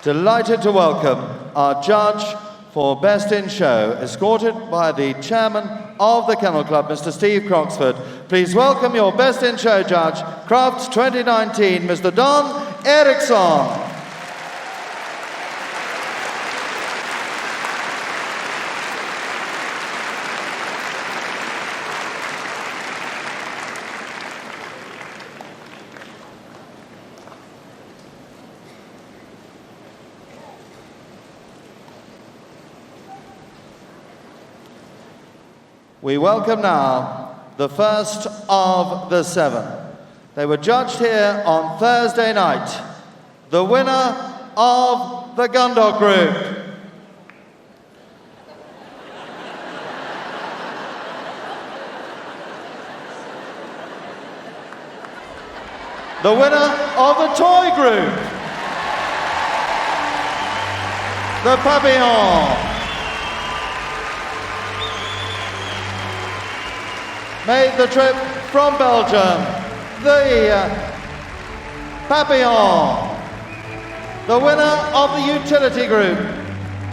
Delighted to welcome our judge for Best in Show, escorted by the chairman of the Kennel Club, Mr. Steve Croxford. Please welcome your Best in Show judge, Crufts 2019, Mr. Don Eriksson. We welcome now the first of the 7. They were judged here on Thursday night. The winner of the Gundog group. The winner of the toy group. The Papillon. Made the trip from Belgium, the Papillon. The winner of the utility group,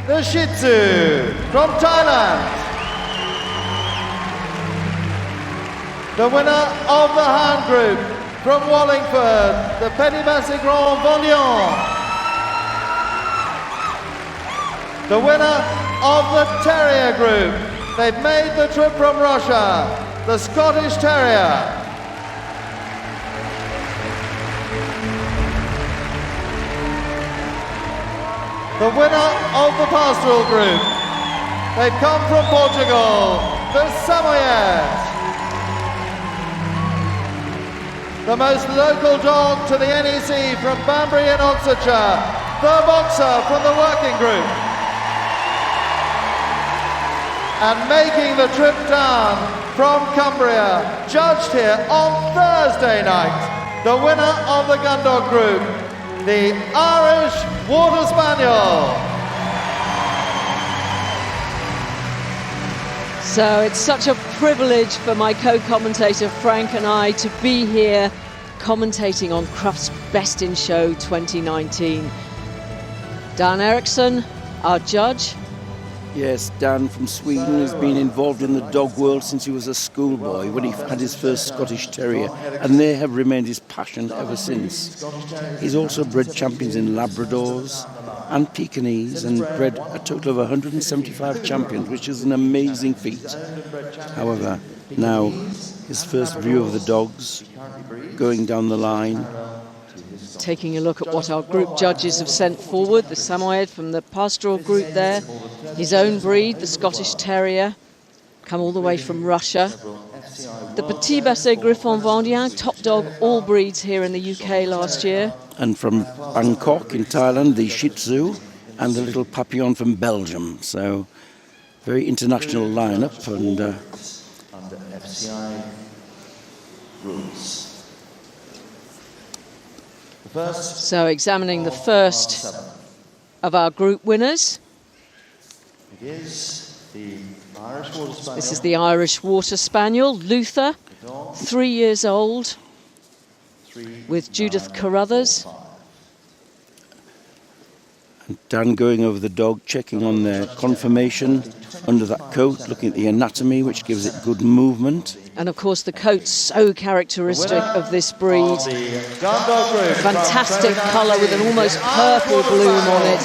the Shih Tzu from Thailand. The winner of the Hound group from Wallingford, the Basset Vendeen. The winner of the Terrier group. They've made the trip from Russia, the Scottish Terrier. The winner of the Pastoral group. They've come from Portugal, the Samoyed. The most local dog to the NEC from Banbury in Oxfordshire, the Boxer from the working group. And making the trip down from Cumbria, judged here on Thursday night, the winner of the Gundog group, the Irish Water Spaniel. So it's such a privilege for my co-commentator Frank and I to be here commentating on Crufts Best in Show 2019. Dan Eriksson, our judge. Yes, Dan from Sweden has been involved in the dog world since he was a schoolboy when he had his first Scottish Terrier, and they have remained his passion ever since. He's also bred champions in Labradors and Pekingese and bred a total of 175 champions, which is an amazing feat. However, now his first view of the dogs going down the line. Taking a look at what our group judges have sent forward. The Samoyed from the Pastoral group there. His own breed, the Scottish Terrier, come all the way from Russia. The Petit Basset Griffon Vendeen, top dog, all breeds here in the UK last year. And from Bangkok in Thailand, the Shih Tzu and the little Papillon from Belgium. So, very international lineup and under FCI rules. So examining the first of our group winners. It is the Irish Water Spaniel. This is the Irish Water Spaniel, Luther, 3 years old, with Judith Carruthers. And Dan going over the dog, checking on their conformation under that coat, looking at the anatomy, which gives it good movement. And of course the coat's so characteristic of this breed. Fantastic colour with an almost purple bloom on it.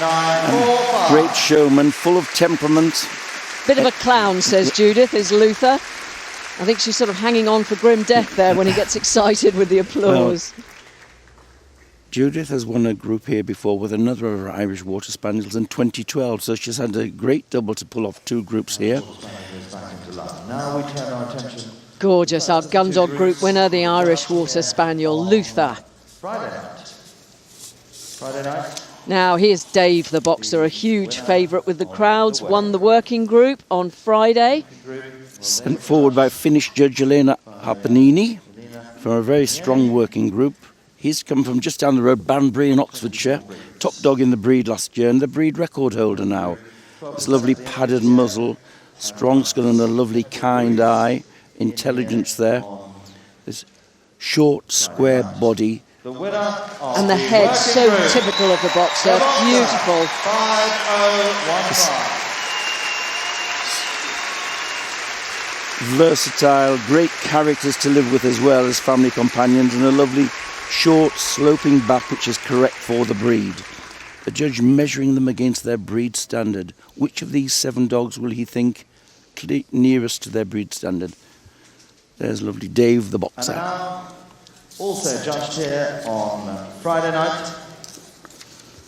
And great showman, full of temperament. Bit of a clown, says Judith, is Luther. I think she's sort of hanging on for grim death there when he gets excited with the applause. Well, Judith has won a group here before with another of her Irish Water Spaniels in 2012, so she's had a great double to pull off 2 groups here. Now we turn our attention. Gorgeous, our Gundog group winner, the Irish Water Spaniel, Luther. Friday night. Now here's Dave the Boxer, a huge favourite with the crowds, won the working group on Friday. Sent forward by Finnish judge Elena Harpanini from a very strong working group. He's come from just down the road, Banbury in Oxfordshire. Top dog in the breed last year and the breed record holder now. This lovely padded muzzle, strong skull and a lovely kind eye, intelligence there. This short, square body The winner of And the head, working so group, typical of the boxer. the boxer, Beautiful. 5015. Versatile, great characters to live with as well as family companions, and a lovely short sloping back which is correct for the breed. The judge measuring them against their breed standard. Which of these 7 dogs will he think nearest to their breed standard? There's lovely Dave the And boxer. now, also judged here on Friday night,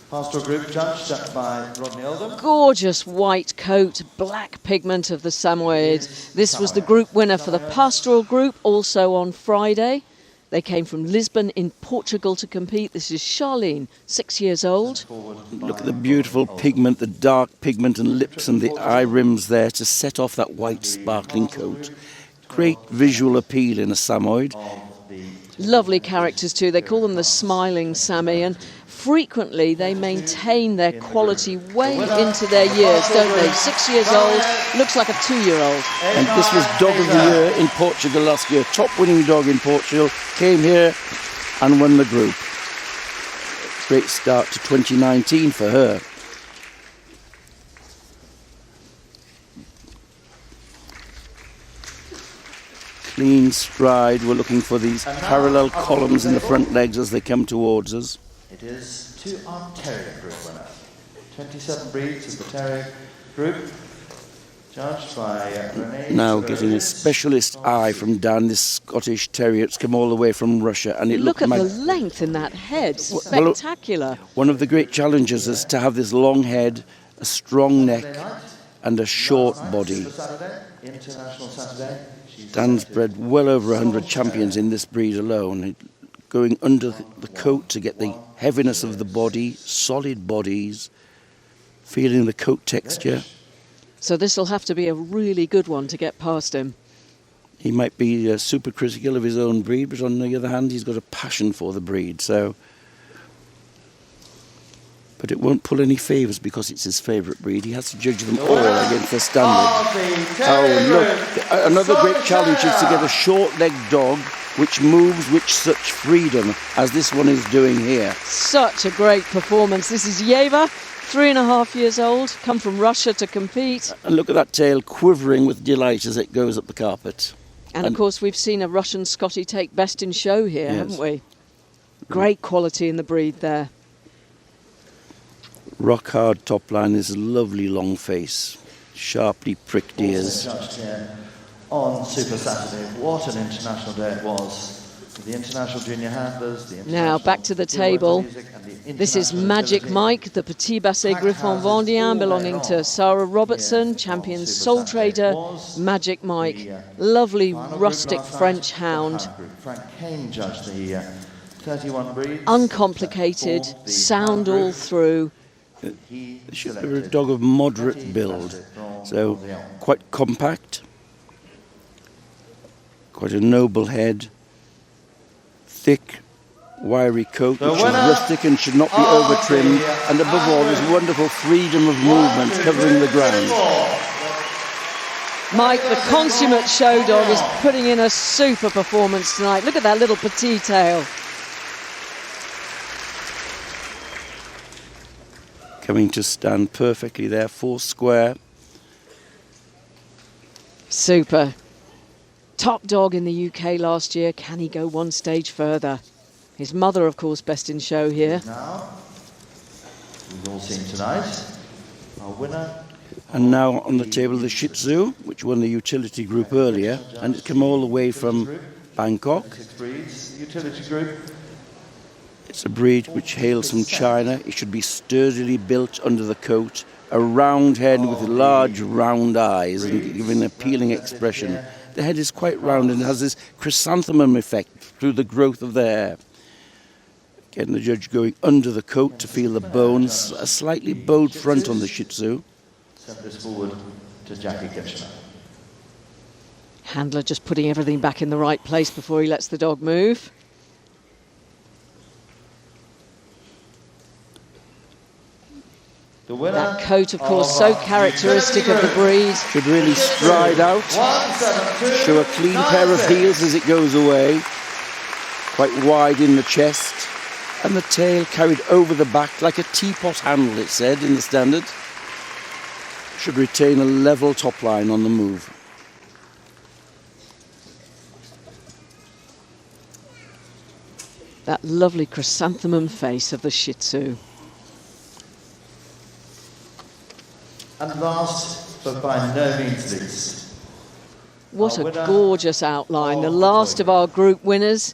Pastoral Group judged by Rodney Oldham. Gorgeous white coat, black pigment of the Samoyed. This was the group winner for the Pastoral Group, also on Friday. They came from Lisbon in Portugal to compete. This is Charlene, 6 years old. Look at the beautiful pigment, the dark pigment and lips and the eye rims there to set off that white sparkling coat. Great visual appeal in a Samoyed. Lovely characters too. They call them the smiling Sammy, and frequently they maintain their quality way into their years, don't they? 6 years old, looks like a 2-year-old. And this was Dog of the Year in Portugal last year. Top winning dog in Portugal. Came here and won the group. Great start to 2019 for her. Clean stride. We're looking for these parallel columns in the front legs as they come towards us. It is to our Terrier group winner. 27 breeds of the Terrier group, judged by Renee. Now getting a specialist eye from Dan, this Scottish Terrier. It's come all the way from Russia, and it Look looked at the length in that head, spectacular. One of the great challenges is to have this long head, a strong neck, and a short body. Saturday, International Saturday. Dan's bred well over 100 champions in this breed alone. Going under the coat to get the heaviness of the body, solid bodies, feeling the coat texture. So this will have to be a really good one to get past him. He might be super critical of his own breed, but on the other hand, he's got a passion for the breed. But it won't pull any favours because it's his favourite breed. He has to judge them all against their standard. Oh, look, another great challenge is to get a short-legged dog which moves with such freedom as this one is doing here. Such a great performance. This is Yeva, 3.5 years old, come from Russia to compete. And look at that tail quivering with delight as it goes up the carpet. And of course, we've seen a Russian Scottie take best in show here, Yes. haven't we? Great quality in the breed there. Rock hard top line, this lovely long face, sharply pricked ears. Also judged here on Super Saturday. What an international day it was. The International Junior Handlers, the Now back to the table. This is Magic Mike, the Petit Basset Griffon Vendeen, belonging to Sarah Robertson, champion Soul Trader, Magic Mike. Lovely rustic French hound. Frank Kane judged the 31 breeds. Uncomplicated, sound all through. She's a dog of moderate build, so quite compact, quite a noble head, thick, wiry coat, which is rustic and should not be over-trimmed, and above all, this wonderful freedom of movement covering the ground. Mike, the consummate show dog, is putting in a super performance tonight. Look at that little petite tail. Coming to stand perfectly there, 4 square. Super. Top dog in the UK last year. Can he go one stage further? His mother, of course, best in show here. Now, we've all seen tonight, our winner. And now on the table, the Shih Tzu, which won the utility group earlier, and it came all the way from Bangkok. 6 breeds, utility group. It's a breed which hails from China. It should be sturdily built under the coat, a round head with large round eyes and giving an appealing expression. The head is quite round and has this chrysanthemum effect through the growth of the hair. Again, the judge going under the coat to feel the bones, a slightly bowed front on the Shih Tzu. Send this forward to Jackie Kitchener. Handler just putting everything back in the right place before he lets the dog move. The winner. That coat, of course, so characteristic of the breed. Should really stride out, show a clean pair of heels as it goes away, quite wide in the chest. and the tail carried over the back like a teapot handle, it said in the standard. Should retain a level top line on the move. That lovely chrysanthemum face of the Shih Tzu. And last, but by no means least, What a gorgeous outline. The last of our group winners.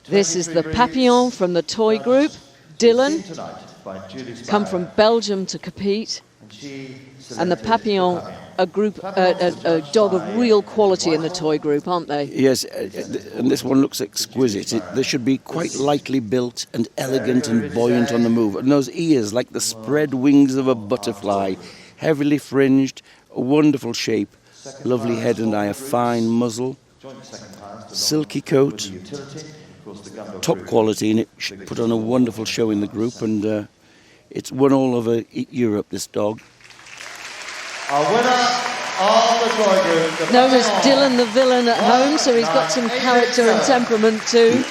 This is the Papillon from the toy group. Dylan, come from Belgium to compete. And the Papillon, a dog of real quality in the toy group, aren't they? Yes, and this one looks exquisite. They should be quite lightly built and elegant and buoyant on the move. And those ears, like the spread wings of a butterfly, heavily fringed, a wonderful shape, lovely head and eye, a fine muzzle, silky coat, top quality, and it put on a wonderful show in the group. And it's won all over Europe, this dog. Our winner of the toy group, Known as Dylan the Villain at home, so he's got some character and temperament too.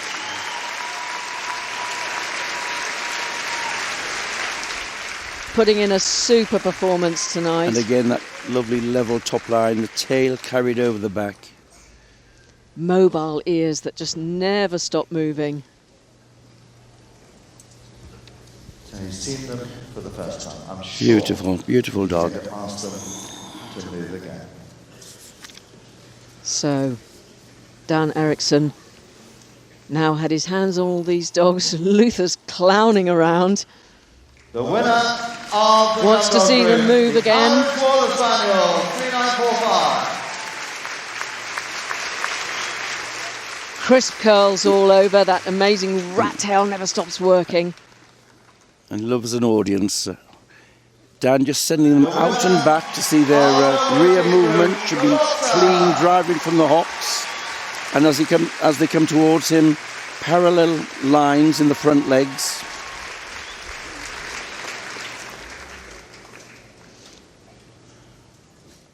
Putting in a super performance tonight. And again, that lovely level top line, the tail carried over the back. Mobile ears that just never stop moving. So you've seen them for the first time, I'm sure. Beautiful, beautiful dog. Ask them to move again. So, Dan Eriksson now had his hands on all these dogs. Luther's clowning around. The winner of the Wants to Gundog see them group, move the again. Untitled Spaniel, 3945. Crisp curls all over. That amazing rat tail never stops working. And loves an audience. Dan just sending them out and back to see their rear movement. Should be clean driving from the hops. And as they come towards him, parallel lines in the front legs.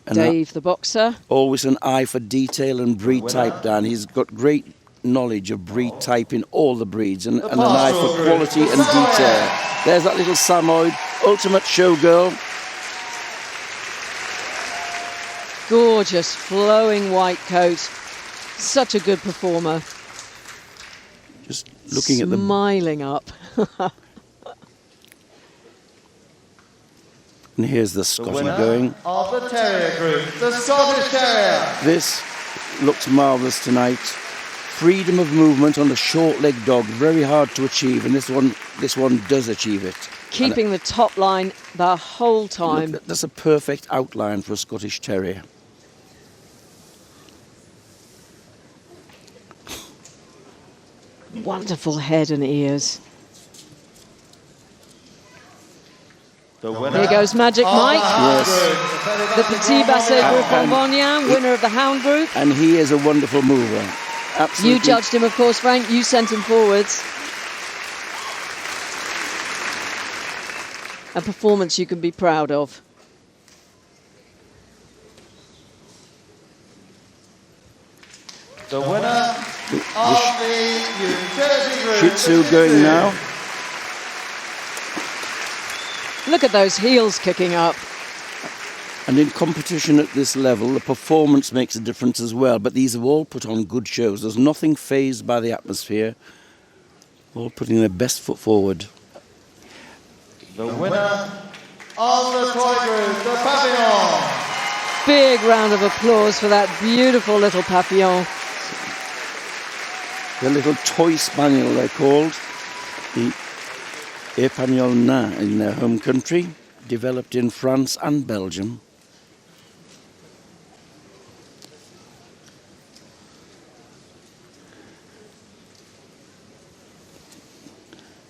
And Dave, the boxer. always an eye for detail and breed type, Dan. He's got great knowledge of breed type in all the breeds and an eye for quality and detail. There's that little Samoyed, ultimate showgirl. Gorgeous, flowing white coat. Such a good performer. Just looking at the... Smiling up. And here's the The Scotty winner going. of the Terrier group, the Scottish Terrier. This looks marvellous tonight. Freedom of movement on a short-legged dog, very hard to achieve, and this one does achieve it. Keeping the top line the whole time. Look, that's a perfect outline for a Scottish Terrier. Wonderful head and ears. The winner Here goes Magic of Mike. the Hound Yes. group, The Petit Basset Griffon, winner of the Hound group. And he is a wonderful mover. Absolutely. You judged him, of course, Frank. You sent him forwards. A performance you can be proud of. The winner of the utility group. Shih Tzu going now. Look at those heels kicking up. And in competition at this level, the performance makes a difference as well. But these have all put on good shows. There's nothing phased by the atmosphere. All putting their best foot forward. The winner of the toy group, the Papillon. Big round of applause for that beautiful little Papillon. The little toy Spaniel, they're called. The Espagnol nain in their home country. Developed in France and Belgium.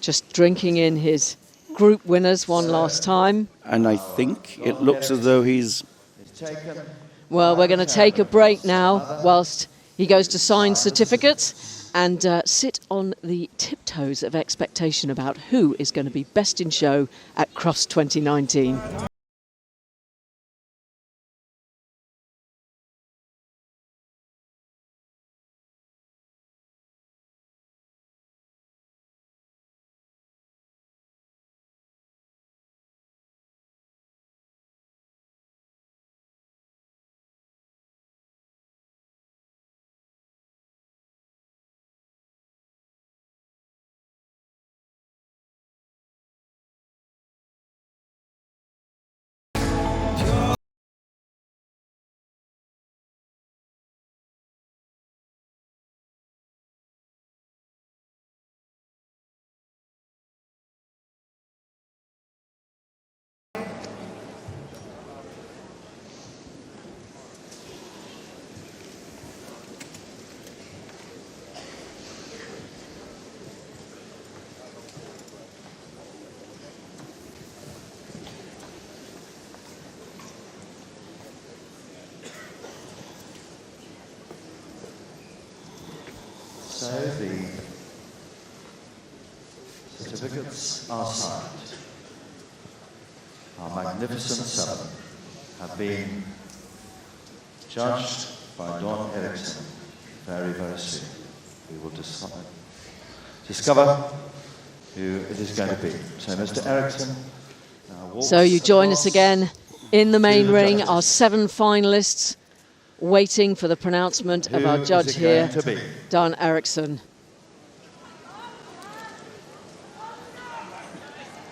Just drinking in his group winners one last time. And I think it looks as though he's... Well, we're going to take a break now whilst he goes to sign certificates and sit on the tiptoes of expectation about who is going to be best in show at Crufts 2019. so the certificates are signed. Our magnificent 7 have been judged by Don Eriksson very, very soon. We will discover who it is going to be. So, Mr. Eriksson. So you join us again in the main ring, our 7 finalists waiting for the pronouncement of our judge here, Dan Eriksson.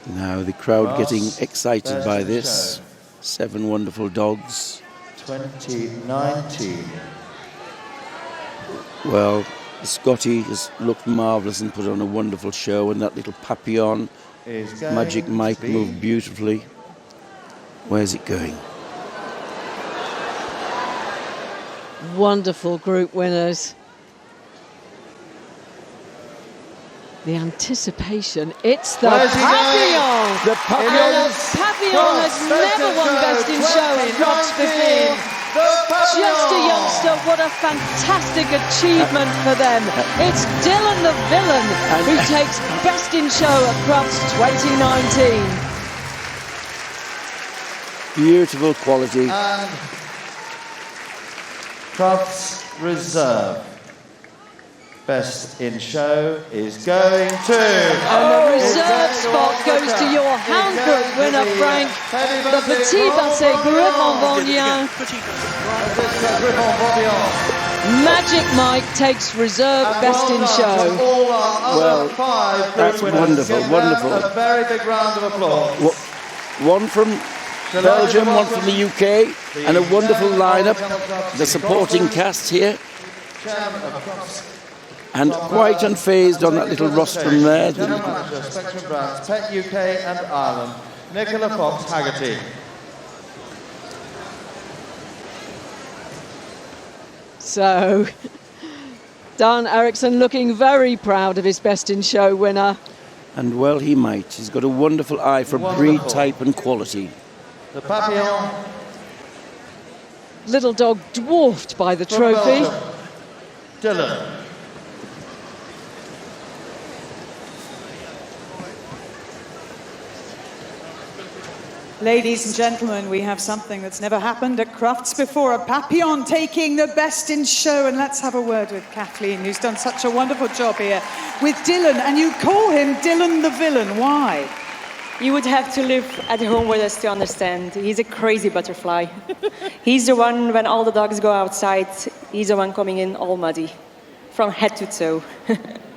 Now the crowd getting excited by this. 7 wonderful dogs. 2019. Well, the Scotty has looked marvellous and put on a wonderful show, and that little Papillon, Magic Mike, moved beautifully. Where's it going? Wonderful group winners. The anticipation, it's the Papillon! The Papillon! And the Papillon has never won Best in Show at Crufts before. Just a youngster, what a fantastic achievement for them. It's Dylan the Villain who takes Best in Show at Crufts 2019. Beautiful quality. And Crufts Reserve Best in Show is going to... And the reserve spot goes to your Hound Group winner, Frank. The Petit Basset Griffon Vendeen. Magic Mike takes reserve Best in Show. Well, that's wonderful, wonderful. A very big round of applause. One from Belgium, one from the UK, and a wonderful lineup. The supporting cast here. And quite unfazed on that little rostrum there. General Manager, Spectrum Brands, Pet UK and Ireland, Nicola Fox Haggerty. So, Dan Eriksson looking very proud of his Best in Show winner. And well he might. He's got a wonderful eye for breed, type and quality. The Papillon. Little dog dwarfed by the trophy. Dylan. Ladies and gentlemen, we have something that's never happened at Crufts before. A Papillon taking the Best in Show. And let's have a word with Kathleen, who's done such a wonderful job here with Dylan. And you call him Dylan the Villain. Why? You would have to live at home with us to understand. He's a crazy butterfly. He's the one, when all the dogs go outside, he's the one coming in all muddy, from head to toe.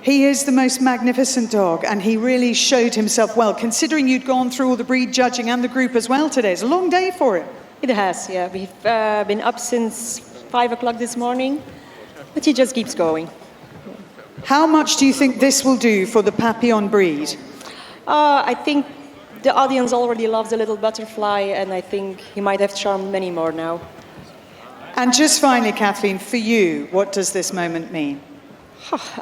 He is the most magnificent dog, and he really showed himself well, considering you'd gone through all the breed judging and the group as well today. It's a long day for him. It has, yeah. We've been up since 5 o'clock this morning, but he just keeps going. How much do you think this will do for the Papillon breed? I think the audience already loves the little butterfly, and I think he might have charmed many more now. And just finally, Kathleen, for you, what does this moment mean?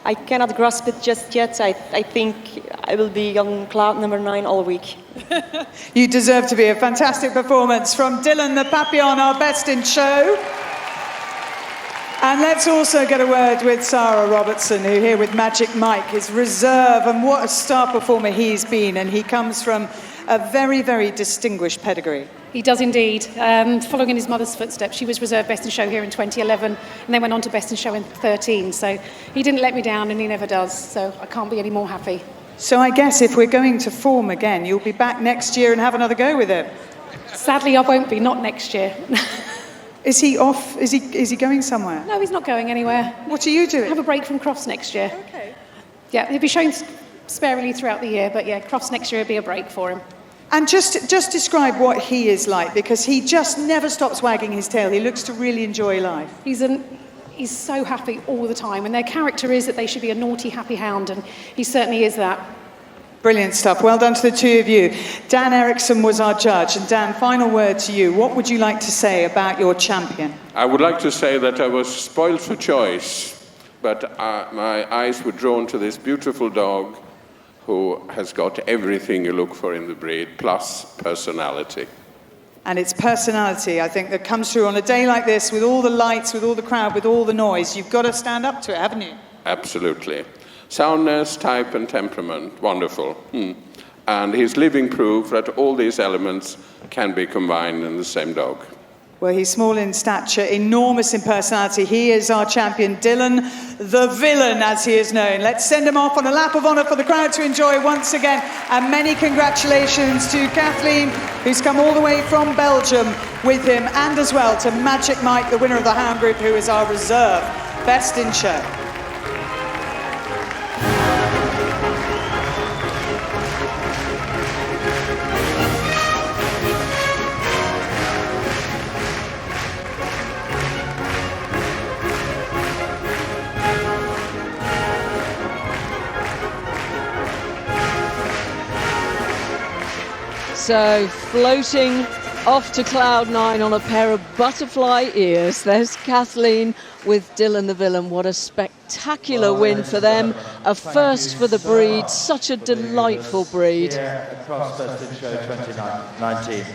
I cannot grasp it just yet. I think I will be on cloud number 9 all week. You deserve to be. A fantastic performance from Dylan the Papillon, our Best in Show. And let's also get a word with Sarah Robertson, who here with Magic Mike is reserve, and what a star performer he's been. And he comes from a very, very distinguished pedigree. He does indeed. Following in his mother's footsteps, she was reserve Best in Show here in 2011 and then went on to Best in Show in 2013. So he didn't let me down, and he never does. So I can't be any more happy. So I guess if we're going to form again, you'll be back next year and have another go with him. Sadly, I won't be, not next year. Is he off? Is he going somewhere? No, he's not going anywhere. What are you doing? Have a break from Crufts next year. Okay. Yeah, he'll be shown sparingly throughout the year, but yeah, Crufts next year will be a break for him. And just describe what he is like, because he just never stops wagging his tail. He looks to really enjoy life. He's so happy all the time, and their character is that they should be a naughty, happy hound, and he certainly is that. Brilliant stuff. Well done to the two of you. Dan Eriksson was our judge. And Dan, final word to you. What would you like to say about your champion? I would like to say that I was spoiled for choice, but my eyes were drawn to this beautiful dog who has got everything you look for in the breed, plus personality. And it's personality, I think, that comes through on a day like this, with all the lights, with all the crowd, with all the noise. You've got to stand up to it, haven't you? absolutely. Soundness, type, and temperament, wonderful. And he's living proof that all these elements can be combined in the same dog. Well, he's small in stature, enormous in personality. He is our champion, Dylan the Villain, as he is known. Let's send him off on a lap of honour for the crowd to enjoy once again. And many congratulations to Kathleen, who's come all the way from Belgium with him, and as well to Magic Mike, the winner of the Hound Group, who is our reserve Best in Show. So, floating off to cloud nine on a pair of butterfly ears. There's Kathleen with Dylan the Villain. What a spectacular win for them. A first for the breed. Such a delightful breed. Across Best in Show 2019.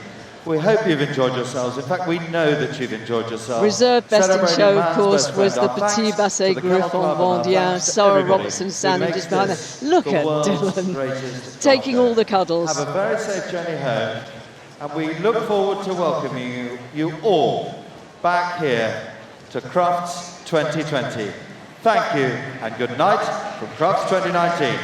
We hope you've enjoyed yourselves. In fact, we know that you've enjoyed yourselves. Reserve Best in Celebrating Show, of man's course, best was the friend. Our Petit thanks Basset to the Kennel Griffon Club and our Vendeen. thanks to Sarah everybody Robertson who standing makes just behind this them. Look the at world's Dylan, greatest taking dog all the show. cuddles. Have a very safe journey home, and we look forward to welcoming you all back here to Crufts 2020. Thank you, and good night from Crufts 2019.